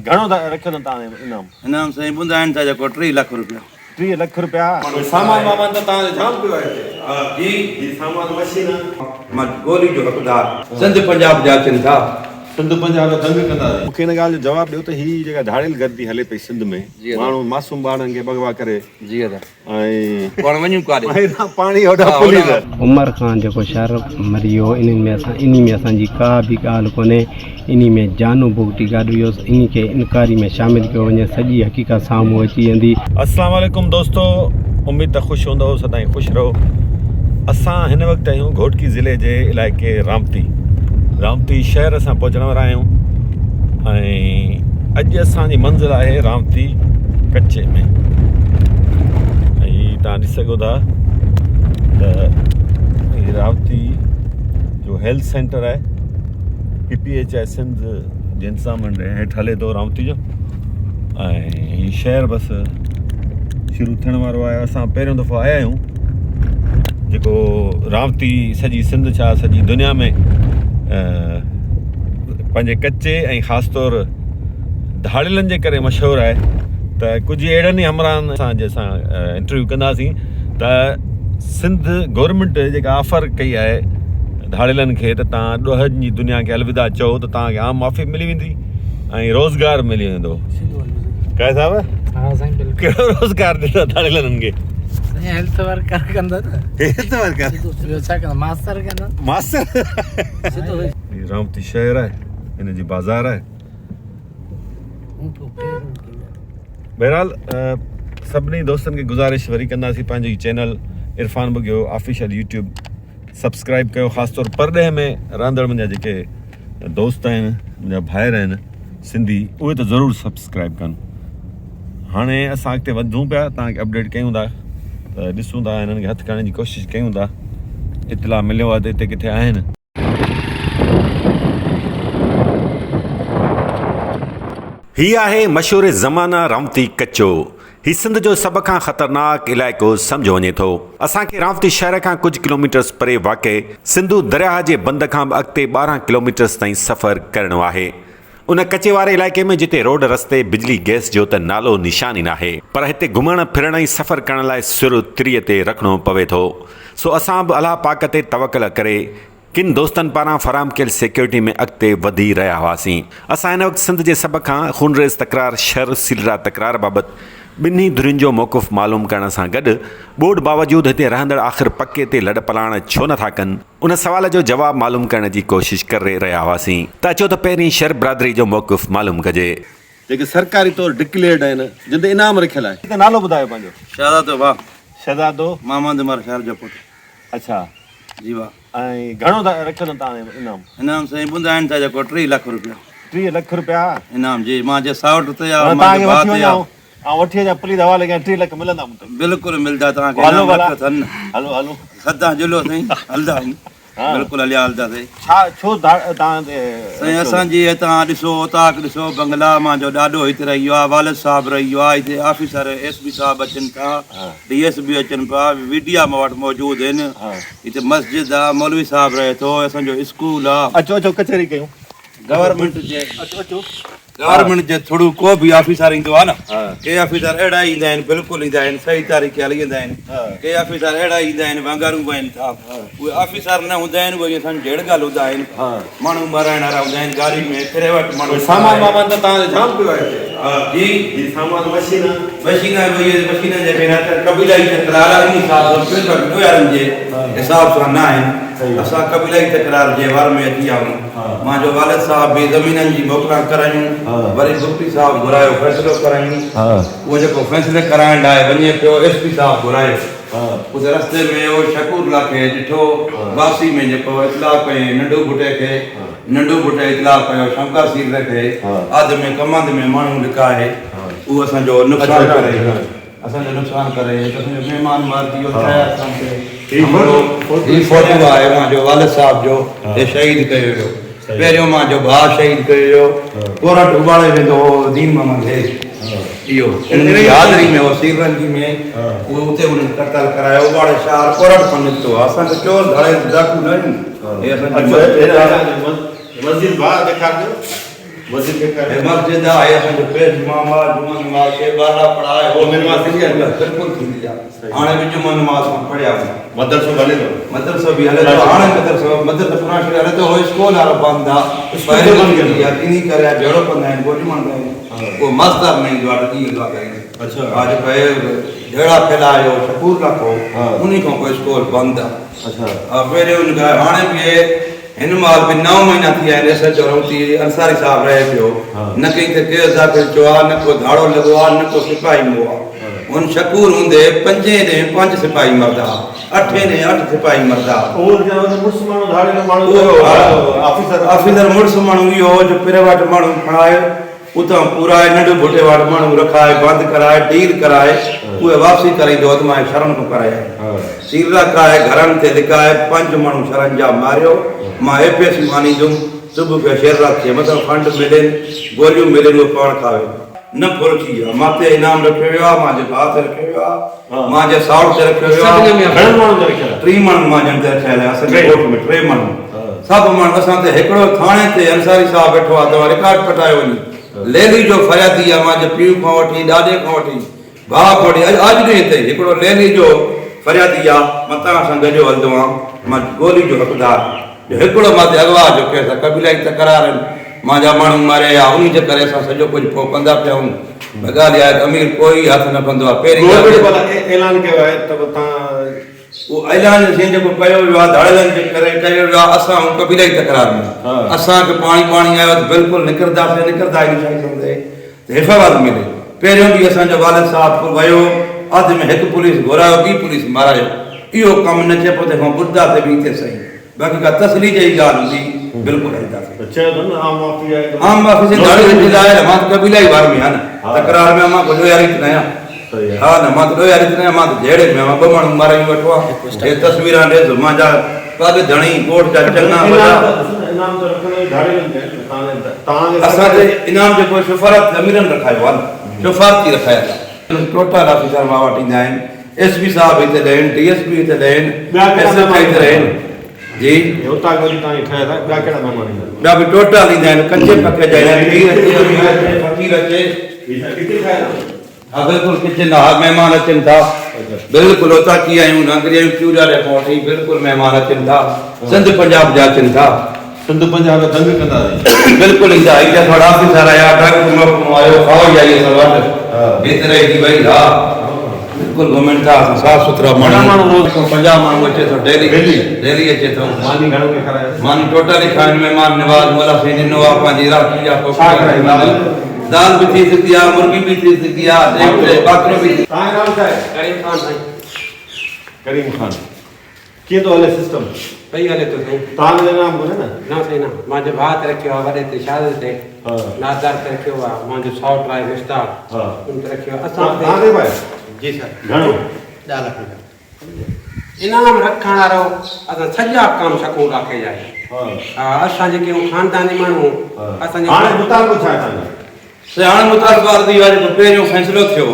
घणो रखियो अथनि तव्हां इनाम? इनाम साईं ॿुधाइनि था जेको 3 लाख रुपया। 3 लाख रुपया सामान वामान त तव्हांजो जाम पियो आहे। जी जी सामान मशीन मां गोली जो हक़दार सिंध पंजाब जा अचनि था। सिंध पंजाब जो दंग कंदासीं। मूंखे हिन ॻाल्हि जो जवाबु ॾियो त हीअ जेका धाड़ियल गर्दी हले पई सिंध में, माण्हू मासूम ॿारनि खे भॻवा करे जी दादा ऐं पाण वञूं काॾे पाणी होॾां पुली त उमर खान जेको शहर मरी वियो, इन में असांजी का बि ॻाल्हि कोन्हे। इन में जानू भुगती गाॾियो, इन खे इनकारी में शामिलु कयो वञे, सॼी हक़ीक़त साम्हूं अची वेंदी। अस्सलाम वालेकुम दोस्तो, उम्मीद त ख़ुशि हूंदव, सदाईं ख़ुशि रहो। असां हिन वक़्तु आहियूं घोटकी ज़िले जे इलाइक़े रामती शहर असां पहुचण वारा आहियूं ऐं अॼु असांजी मंज़िल आहे रामती कच्चे में। ऐं तव्हां ॾिसी सघो था त रामती जो हेल्थ सेंटर आहे, PPH आहे, सिंध जे इंतज़ामनि हेठि हले थो रामती जो। ऐं हीउ शहर बसि शुरू थियण वारो आहे। असां पहिरियों दफ़ो आया आहियूं। जेको रामती सॼी सिंध छा सॼी दुनिया में पंहिंजे कच्चे ऐं ख़ासि तौर धाड़ियलनि जे करे मशहूरु आहे। त कुझु अहिड़नि ई हमराहनि सां जंहिंसां इंटरव्यू कंदासीं त सिंध गवर्नमेंट जेका ऑफर कई आहे धाड़ियलनि खे त तव्हां ॾोहनि जी दुनिया खे अलविदा चओ त तव्हांखे आम माफ़ी मिली वेंदी ऐं रोज़गार मिली वेंदो। क्या साहब? हाँ साईं, बिल्कुलु। कहिड़ो रोज़गार ॾींदा धाड़ियलनि खे? हेल्थ वर्कर कंदा न। हेल्थ वर्कर ॿियो छा कंदा? मास्टर कंदा। मास्टर रामती शहर आहे, हिन जी बाज़ार आहे। बहरहाल सभिनी दोस्तनि खे गुज़ारिश वरी कंदासीं, पंहिंजो ई channel Irfan Bughio official YouTube subscribe कयो। ख़ासि तौर परॾेह में रहंदड़ मुंहिंजा जेके दोस्त आहिनि, मुंहिंजा भाइर आहिनि सिंधी, उहे त ज़रूरु सब्सक्राइब कनि। हाणे असां अॻिते वधूं पिया, तव्हांखे अपडेट कयूं था, त ॾिसूं था, हिननि खे हथु करण जी कोशिशि कयूं था। इतला मिलियो आहे त हिते किथे आहिनि। हीअ आहे मशहूरु ज़माना रामती कच्चो। ही सिंध जो सभ खां ख़तरनाक इलाइक़ो सम्झो वञे थो। असांखे रामती शहर खां कुझु किलोमीटर्स परे वाक़े सिंधू दरिया जे बंद खां बि अॻिते 12 किलोमीटर्स ताईं सफ़र करणो आहे। उन कचे वारे इलाइक़े में जिते रोड रस्ते बिजली गैस जो त नालो निशान ई नाहे, पर हिते घुमण फिरण ऐं सफ़र करण लाइ सुर तिरीअ ते रखिणो पवे थो। सो असां बि अलाह पाक ते तवकल करे किन दोस्तनि पारां फराहम कयल सिक्योरिटी में अॻिते वधी रहिया हुआसीं। असां हिन वक़्तु सिंध जे सभ खां खूनरेज़ तकरार शर सिलरा तकरार बाबति ॿिन्ही धुरियुनि जो मौक़िफ़ मालूम करण सां गॾु ॿोॾ बावजूदु हिते रहंदड़ आख़िर पके ते लड़ पलाण छो नथा कनि, उन सवाल जो जवाबु मालूम करण जी कोशिशि करे रहिया हुआसीं। त अचो त पहिरीं शर बिरादरी जो मौक़िफ़ मालूम कजे। जेके सरकारी तौरु डिक्लेयर्ड आहिनि, जिन ते इनाम रखियल आहे, नालो ॿुधायो पंहिंजो। शहज़ादो वाह शहज़ादो मोहम्मद उमर शहर जो पुटु। अच्छा जी वाह। ऐं घणो रखियो अथनि तव्हां इनाम? इनाम साईं ॿुधाइनि था जेको 3 लाख रुपया। 3 लाख रुपया इनाम जी। मां जे सावट ते वठी वञा पुलिस हवाले कयां, 3 लाख मिलंदा मूंखे? बिल्कुलु मिलंदा तव्हांखे। हलो हलो सदा जुलो साईं, हलंदा आहियूं बिल्कुलु हलिया हलंदा साईं। छा छो साईं असांजी हितां ॾिसो ताक ॾिसो बंगला मुंहिंजो ॾाढो हिते रही वियो आहे, वालिद साहिबु रही वियो आहे, हिते ऑफिसर SP साहिबु अचनि था, DSP अचनि पिया, मीडिया मां वटि मौजूदु आहिनि। हिते मस्जिद आहे, मौलवी साहिबु रहे थो, असांजो स्कूल आहे। अचो अचो कचहरी कयूं। गवर्नमेंट जे थ्रू को बि ऑफिसर ईंदो आहे न, के ऑफिसर अहिड़ा ईंदा आहिनि, बिल्कुलु ईंदा आहिनि, सही तारीख़ हली वेंदा आहिनि। के ऑफिसर अहिड़ा ईंदा आहिनि वांगारू वञनि था, उहे ऑफिसर न हूंदा आहिनि, उहे असांजी ढेड़ ॻाल्हि हूंदा आहिनि। माण्हू मराइण वारा हूंदा आहिनि गाॾी में, किरे वटि माण्हू सामान वामान त तव्हांजो जाम पियो आहे। जी जी सामान मशीन मशीन जे बिना त कबीलाई तकरार जे हिसाब सां न आहिनि। असां कबीलाई तकरार जे वार में अची विया आहियूं। मुंहिंजो वालिद साहिबु बि ज़मीननि जी मोकिला करायूं, वरी मुफ्ती साहिबु घुरायो फ़ैसिलो करायूं। उहो जेको फ़ैसिले कराइण लाइ वञे पियो, SP साहिबु घुरायो। उस रस्ते में उहो शकूरला खे ॾिठो, वापसी में जेको इतलाह कई नंढू भुटे खे, नंढू भुटे इतलाह कयो शंकर सीर खे, आद में कमंद में माण्हू लिकाए, उहो असांजो नुक़सानु करे, असांजो नुक़सानु करे, असांजो महिमान मारती इहो ठाहे असांखे। हीउ फोटो आहे मुंहिंजो वालिद साहिब जो, हे शहीद कयो वियो। पहिरियों मुंहिंजो भाउ शहीद कयो वियो, कोरट उबारे वेंदो हो दीन मोहम्मद खे, इहो इनजी हाज़िरी में हो सीररंजी में, उहो उते उन्हनि कतल करायो। उबारे शहर कोरट खां निकितो आहे। असांखे चोर धाड़े डाकू न आहिनि। हे असांजी मस्जिद ॿाहिरि ॾेखारिजो। मस्जिद आहे असांजो पेश मामा जुमन नमाज़ के बाला पढ़ाए हो जुम्मन नमाज़ थी बिल्कुल थी जा हाणे भी जुमन नमाज़ पढ़िया मदरसो हले तो मदरसो भी हले तो हाणे मदरसो पुराना शहर हले तो हो स्कूल वाला बंद आ पहले बंद कर दिया इन्हीं करे जड़ो पंदा है गोली मन गए वो मास्टर नहीं जो आदि दुआ करेंगे अच्छा आज पे जड़ा फैलायो शकूर रखो उन्हीं को कोई स्कूल बंद आ अच्छा अब मेरे उनका हाणे भी इन माल भी 9 महीना थी है ऐसे चौरौती अंसारी साहब रहे पियो न कहीं ते के जाके चोआ न को धाड़ो लगवा न को सिपाही मुआ उन शकूर हुंदे पंजे ने 5 सिपाही मरदा 8 ने 8 सिपाही मरदा और जो मुसलमान धाड़े में मानो ऑफिसर मुर्स मानू यो जो पिरवाट मानू खणाए उता पूरा नडो बोटे वाट मानू रखाए बंद कराए डील कराए उए वापसी करे दो अदमा शरण को कराए सीरा काए घरन ते लिखाए 5 मानू शरण जा मारियो मां एपीएस मानी दुम सुबह के शेर रखे मतलब फंड मिले गोलियों मिले वो पाण खावे न फुरची आ माते इनाम रखियो आ मां जे बात रखियो आ मां जे साउट ते रखियो आ घणन माण्हू ते रखियो 3 माण्हू मां जन ते रखियल आहे असां कोर्ट में 3 माण्हू सब माण्हू असां ते हिकड़ो थाणे ते अंसारी साहब बैठो आ तो रिकॉर्ड पटायो वनी लेली जो फरियादी आ मां जे पीउ खां वठी ॾाॾे खां वठी भाउ खां वठी अॼु ॾींहं ते हिकड़ो लेली जो फरियादी आ मतां सां गॾु हलंदो आ मां गोली जो हक़दार जो हिकड़ो माते अगवा जो केस कबीलाई तकरार मां जा माण्हू मारे या उन्हीं जे करे असां सॼो कुझु पोइ कंदा पिया आहियूं ॻाल्हि आहे अमीर कोई हथ न कंदो आहे पहिरीं ऐलान कयो आहे त तव्हां वो ऐलान से जेको कयो वियो आहे धाड़ेलनि जे करे कयो वियो आहे असां कबीलाई तकरार में असांखे पाणी आयो त बिल्कुलु निकिरंदा ई छा कंदे त हिफ़ाज़त मिले पहिरियों बि असांजो वालिद साहब वियो अधु में हिकु पुलिस घुरायो ॿी पुलिस मारायो इहो कमु न थिए पोइ तंहिंखां ॿुधा ते बि थिए सही बाक़ी का तसली जी ॻाल्हि हूंदी बिल्कुलु हलंदासीं चयो त न आम माफ़ी आहे आम माफ़ी से दाढ़ी रखी आहे मां त कबीलाई वार में आहे न तकरार में मां कुझु यारी त नया हा न मां त यारी त नया मां त जहिड़े में मां 2 माण्हू माराई वठो आहे हे तस्वीरां ॾिस मां जा पग धणी कोट जा चङा इनाम तो रखणो धाड़े में तव्हां असांजे इनाम जेको सिफारत अमीरनि रखायो आहे न सिफारती रखाया टोटल ऑफिसर मां वठी ईंदा आहिनि एसपी साहब हिते रहनि डीएसपी हिते रहनि एसएचओ हिते रहनि जी हुतां वरी तव्हां ठहिया था ॿिया कहिड़ा महिमान ईंदा ॿिया बि टोटल ईंदा आहिनि कचे पके जा फ़कीर अचे किथे ठाहिया हा बिल्कुलु किचन हा महिमान अचनि था बिल्कुलु हुतां कीअं आहियूं नागरी आहियूं क्यू जा खां वठी बिल्कुलु महिमान अचनि था सिंध पंजाब जा अचनि था सिंध पंजाब में दंग कंदा बिल्कुलु ईंदा हिते थोरा ऑफिसर आया डॉक्टर आयो खाओ आई असां वटि भीतरे की भई हा बिल्कुल गवर्नमेंट का साफ सुथरा माण्हू रोज 50 माण्हू अचे थो डेली अचे थो मानी घणो के करायो मानी टोटली खाइण में मान नवाज मोला से नवा पंहिंजी राखी जा दाल भी थी सकती है मुर्गी भी थी सकती है बाकरो भी तव्हां नाम छा आहे करीम खान साईं करीम खान कीअं थो हले सिस्टम सही हले तो साईं तव्हां जो नाम कोन्हे न ना साईं ना मुंहिंजो भाउ ते रखियो आहे वॾे ते शादी ते नादार ते रखियो आहे मुंहिंजो सौट आहे विस्तार उन ते रखियो आहे असां तव्हां ते भाई जी सर घणो 10 लाख इनाम रखण वारो असां सॼा कम शकूर रखे जाए हा असां जेके खानदानी माण्हू असांजे हाणे मुताबिक़ छा आहे तव्हांजो हाणे मुताबिक़ वारदी वारे को पहिरियों फ़ैसिलो थियो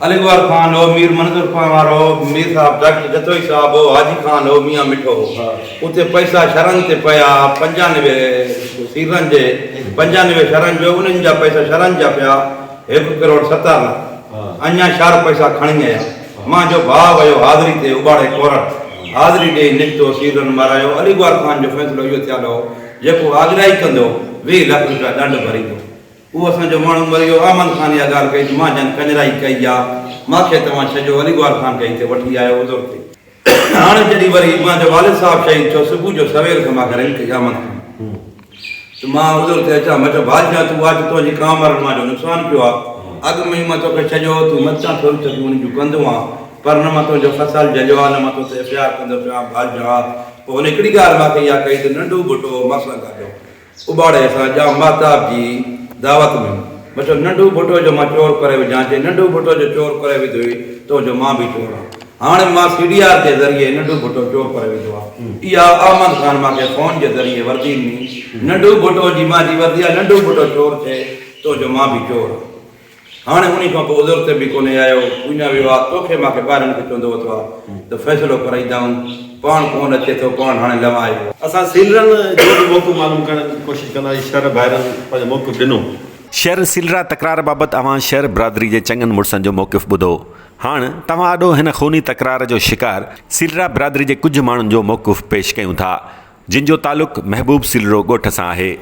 अलीगढ़ खान हो मीर मनजूर खान वारो मीर साहब डॉक्टर जतोई साहब हो हाजी खान हो मियां मिठो उते पैसा शरण ते पया 95 सीरन जे 95 शरण जो उन्हनि जा पैसा शरण जा पया 1 करोड़ 70 लाख अञा 4 पैसा खणी आया मां जो भाउ वियो हाज़री ते उबाड़े कोरट हाज़री ॾेई निकितो सीरन मारायो अलीगढ़ खान जो फ़ैसिलो इहो थियल हो जेको आगराई कंदो 20 लाख रुपया दंड भरींदो वो असांजो माण्हू मरियो आमन खान इहा ॻाल्हि कई मां जन कंजराई कई आहे मूंखे तव्हां छॾियो अलीगढ़ खान खे हिते वठी आयो उज़ुर ते हाणे जॾहिं वरी मुंहिंजो वालिद साहब शहीद थियो सुबुह जो सवेर खां मां घर कई आमन खान त मां उज़ुर ते अचां मां चयो भाॼा तूं अचु तुंहिंजी कामर मां जो नुक़सानु पियो आहे अॻु में ई मां तोखे छॾियो तूं मथां थोरी थोरी उन जूं कंदो आहे पर न मां तुंहिंजो फसल जलियो आहे न मां तोते प्यार कंदो पियो आहियां भाॼा पोइ हुन हिकिड़ी ॻाल्हि मूंखे इहा कई त नंढो बुटो मसां काढियो उबाड़े असां जा माताब जी दावत में मतलब नंढो बुटो जो मां चोर करे विझां जे नंढो बुटो जो चोर करे विधो तो जो मां भी चोर हाणे मां सीडीआर जे ज़रिए नंढो बुटो चोर करे विधो आहे इहा अहमद खान मूंखे फ़ोन जे ज़रिए वर्दी में नंढो बुटो जी मां जी वर्दी आहे नंढो बुटो चोर थिए तो जो मां भी चोर हाणे उन खां पोइ उज़र ते बि कोन्हे आयो पुञा विवाद तोखे मूंखे ॿारनि खे चवंदो वरितो आहे त फ़ैसिलो कराईंदा आहियूं पाण कोन अचे थो पाण हाणे लवायो असां सीलरनि जो बि मौक़ो मालूम करण जी कोशिशि कंदासीं शहर ॿाहिरि पंहिंजो मौक़ो ॾिनो शहर सिलरा तकरार बाबति अवां शहर बिरादरी जे चङनि मुड़सनि जो मौक़िफ़ ॿुधो। हाणे तव्हां ॾो हिन खूनी तकरार जो शिकार सिलरा बिरादरी जे कुझु माण्हुनि जो मौक़िफ़ पेश कयूं था जिन जो तालुक़ महबूब सिलरो ॻोठ सां आहे।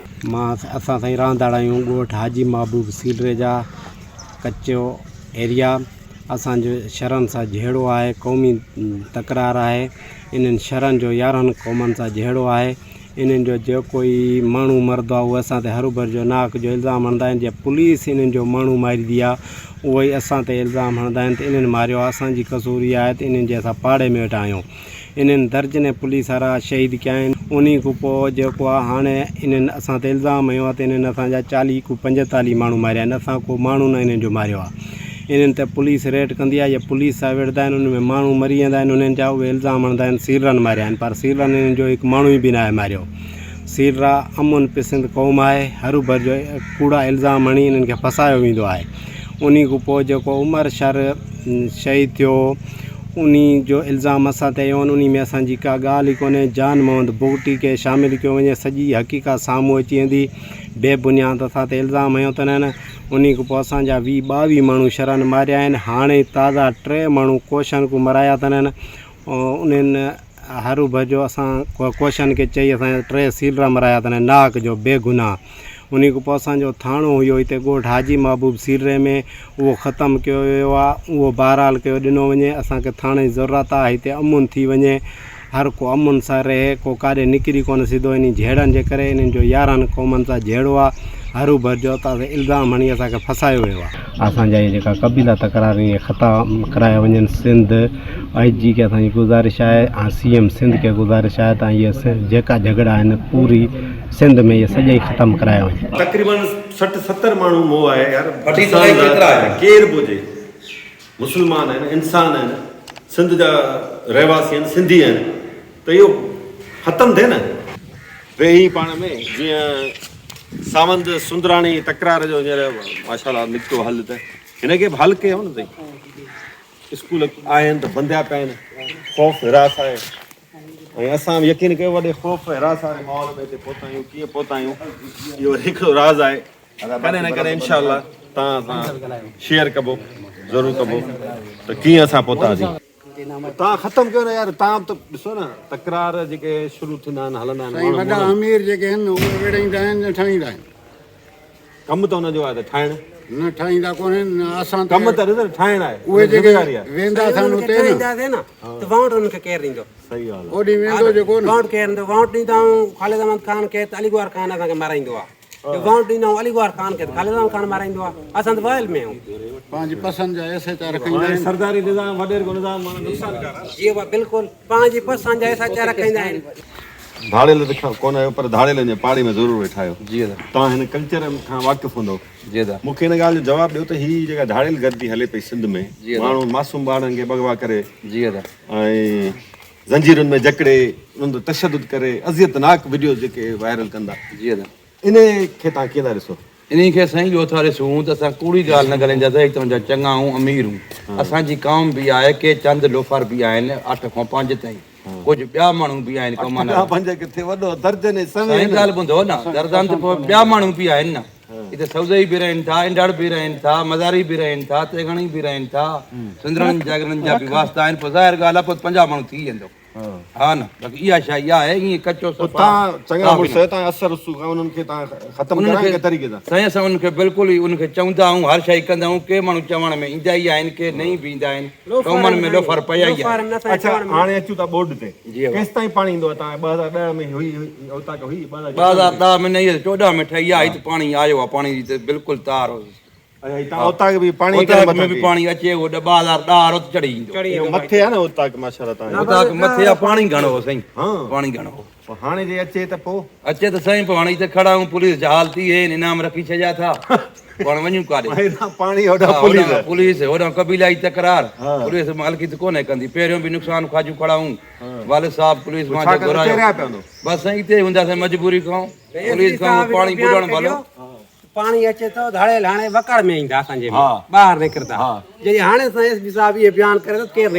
असां साईं रहंदड़ आहियूं ॻोठ हाजी महबूब सिलरे जा कचो एरिया। असांजो शहरनि सां जहिड़ो आहे, क़ौमी तकरार आहे। इन्हनि शहरनि जो 11 क़ौमनि सां जहिड़ो आहे। इन्हनि जो जो कोई माण्हू मरदो आहे उहे असां ते हरूभर जो नाक जो इल्ज़ाम हणंदा आहिनि। जीअं पुलिस इन्हनि जो माण्हू मारींदी आहे उहो ई असां ते इल्ज़ाम हणंदा आहिनि त इन्हनि मारियो आहे, असांजी कसूरी आहे त इन्हनि जे असां पाड़े में वेठा आहियूं। इन्हनि दर्जने पुलिस वारा शहीद कया आहिनि। उन खां पोइ जेको आहे हाणे इन्हनि असां ते इल्ज़ाम हयो आहे त इन्हनि असांजा 40 खां 45 माण्हू मारिया आहिनि। असां को माण्हू न इन्हनि जो मारियो आहे। इन्हनि ते पुलिस रेड कंदी आहे या पुलिस सां विढ़ंदा आहिनि, उन में माण्हू मरी वेंदा आहिनि। उन्हनि जा उहे इल्ज़ाम हणंदा आहिनि सीलरनि मारिया आहिनि, पर सीलरनि इन्हनि जो हिकु माण्हू ई बि न आहे मारियो। सीलरा अमुन पसंद क़ौम आहे। हरूभर जो कूड़ा इल्ज़ाम हणी इन्हनि खे फसायो वेंदो आहे। उन खां पोइ जेको उमर शर शहीद थियो उन जो इल्ज़ाम असां ते आयो। उन में असांजी का ॻाल्हि ई कोन्हे। जान मोहम्मद बुगटी खे शामिलु कयो वञे, सॼी हक़ीक़त साम्हूं अची वेंदी। बेबुनियाद असां ते इल्ज़ाम हयो अथनि। उन खां पोइ असांजा 20-22 माण्हू शहरनि मारिया आहिनि। हाणे ताज़ा 3 माण्हू क्वेश्चन को मराया अथनि। उन्हनि हरूभर जो असां क्वेश्चन खे चई असांजा 3 सीलरा मराया अथनि नाक जो बेगुनाह। उन खां पोइ असांजो थाणो हुयो हिते ॻोठ हाजी महबूब सीलरे में, उहो ख़तमु कयो वियो आहे। उहो बहरहाल कयो ॾिनो वञे। असांखे थाणे जी ज़रूरत आहे, हिते अमुन थी वञे, हर को अमुन सां रहे, को काॾे निकिरी कोन सिधो। इन जहिड़नि जे करे इन्हनि जो 11 क़ौमनि सां जहिड़ो आहे। हरूभर जो त इल्ज़ाम हणी असांखे फसायो वियो आहे। असांजा इहे जेका क़बीला तकरार इहे ख़तमु कराया वञनि। सिंध IG खे असांजी गुज़ारिश आहे ऐं CM सिंध खे गुज़ारिश आहे त इहे जेका झगड़ा आहिनि पूरी सिंध में इहे सॼा ई ख़तमु कराया वञनि। तक़रीबन 60-70 माण्हू मोह आहे यार। वठी सघे केतिरा आहिनि? केर बि हुजे, मुस्लमान आहिनि, इंसान आहिनि, सिंध जा रहवासी आहिनि, सिंधी आहिनि, त इहो ख़तमु थिए न वेही पाण में। जीअं सावंत सुंदराणी तकरार जो हींअर माशाल्लाह निकितो हल, त हिनखे बि हल कयो न अथई। स्कूल आहिनि त बंदिया पिया आहिनि, ख़ौफ़ हिरास आहे। ऐं असां बि यकीन कयो वॾे ख़ौफ़ हिरास वारे माहौल में हिते पहुता आहियूं। कीअं पहुता आहियूं इहो हिकिड़ो राज़ आहे। कॾहिं न कॾहिं इनशाअल्लाह तव्हां शेयर कबो, ज़रूरु कबो त कीअं असां पहुतासीं। तव्हां ख़तमु कयो न यार। तव्हां त ॾिसो न तकरार जेके शुरू थींदा आहिनि, हलंदा आहिनि, वॾा अमीर जेके आहिनि उहे विड़हींदा आहिनि, न ठाहींदा आहिनि। कमु त हुनजो आहे त ठाहिण, न ठाहींदा कोन्हनि। असां कमु त ॾिसो ठाहिण आहे। उहे जेके वेंदा अथनि उते न, त वाउंट उनखे केरु ॾींदो? सही ॻाल्हि आहे। ओॾी वेंदो जेको न, वाउंट केरु ॾींदो? वाउंट ॾींदा आहियूं ख़ालिद अहमद ख़ान खे त अलीगौर ख़ान असांखे माराईंदो आहे। वाउंट ॾींदा आहियूं अलीगौर ख़ान खे त ख़ालिद अहमद ख़ान माराईंदो आहे। असां त वाइल में आहियूं। पंहिंजी पसंदि जा ऐसा रखंदा आहिनि। सरदारी निज़ाम वॾेर को निज़ाम नुक़सानकार आहे। जी उहा बिल्कुलु पंहिंजी पसंदि जा ऐसा रखाईंदा आहिनि। धाड़ेल त कोन आयो, पर धाड़ेल जे पाड़े में ज़रूरु वेठा आहियो। जी दादा। तव्हां हिन कल्चर खां वाक़िफ़ हूंदो। जी दादा। मूंखे हिन ॻाल्हि जो जवाबु ॾियो त हीअ जेका धाड़ेल गर्दी हले पई सिंध में, माण्हू मासूम ॿारनि खे बगवा करे, जी दादा, ऐं ज़ंजीरुनि में जकड़े, उन्हनि ते तशदुद करे, अज़ियतनाक वीडियो जेके वायरल कंदा, जी दादा, इन खे तव्हां कीअं था ॾिसो? इन खे साईं ॿियो था ॾिसूं त असां कूड़ी ॻाल्हि न ॻाल्हाईंदासीं। हिकु तुंहिंजा चङा ऐं अमीर हूं। असांजी क़ौम बि आहे, के चंद लोफर बि आहिनि 8 खां 5 ताईं। कुझु ॿिया माण्हू बि आहिनि क़ौमान जा। 5 किथे वॾो दर्जन साईं ॻाल्हि ॿुधो न, दर्जन ते पोइ ॿिया माण्हू बि आहिनि न। हिते सौदई बि रहनि था, इंडड़ बि रहनि था, मज़ारी बि रहनि था, तेगणी बि रहनि था, सुंदरनि जागरनि जा बि वास्ता आहिनि। पोइ ज़ाहिर ॻाल्हि आहे पोइ 50 माण्हू थी वेंदो। हा न, बाक़ी इहा शइ इहा आहे। ईअं कचो तव्हां चङा मुड़ुस तव्हां असर उन्हनि खे तव्हां ख़तमु कराइण के तरीक़े सां? साईं असां उनखे बिल्कुलु ई उनखे चवंदा आहियूं, हर शइ कंदा आहियूं। के माण्हू चवण में ईंदा ई आहिनि, के नहीं बि ईंदा आहिनि। क़ौमनि में लोफर पिया ई आहिनि। अच्छा, हाणे अचूं था बोर्ड ते। केसि ताईं पाणी ईंदो आहे? तव्हां 2010 में हुई, उतां खां हुई 2010 में न, इहा 14 में ठही आहे। हिते पाणी आयो आहे, पाणी जी बिल्कुलु तार हो। तव्हां उतां बि पाणी में बि पाणी अचे, उहो 2010 उते चढ़ी ईंदो। मथे आहे न उतां माशाल्लाह तव्हां उतां मथे आहे। पाणी घणो हो साईं, पाणी घणो हो। हाणे जे अचे त पोइ अचे त साईं, पोइ हाणे हिते खड़ा आहियूं, पुलिस जहाल थी हे इनाम रखी छॾिया था। पाण वञूं काॾे? पाणी होॾां पुलिस होॾां क़बीलाई तकरार, पुलिस मालिकी त कोन्हे कंदी। पहिरियों बि नुक़सान खाजू खड़ा हूं। वालिद साहब पुलिस मां घुरायो, बसि साईं हिते हूंदासीं मजबूरी खां। पुलिस खां पाणी ॿुधण भलो पाणी अचे थो धड़ेल हाणे वकड़ में ईंदा असांजे में हा। ॿाहिरि निकिरंदा हा। जॾहिं हाणे असां एस पी साहिब इहे बयानु करे थो केरु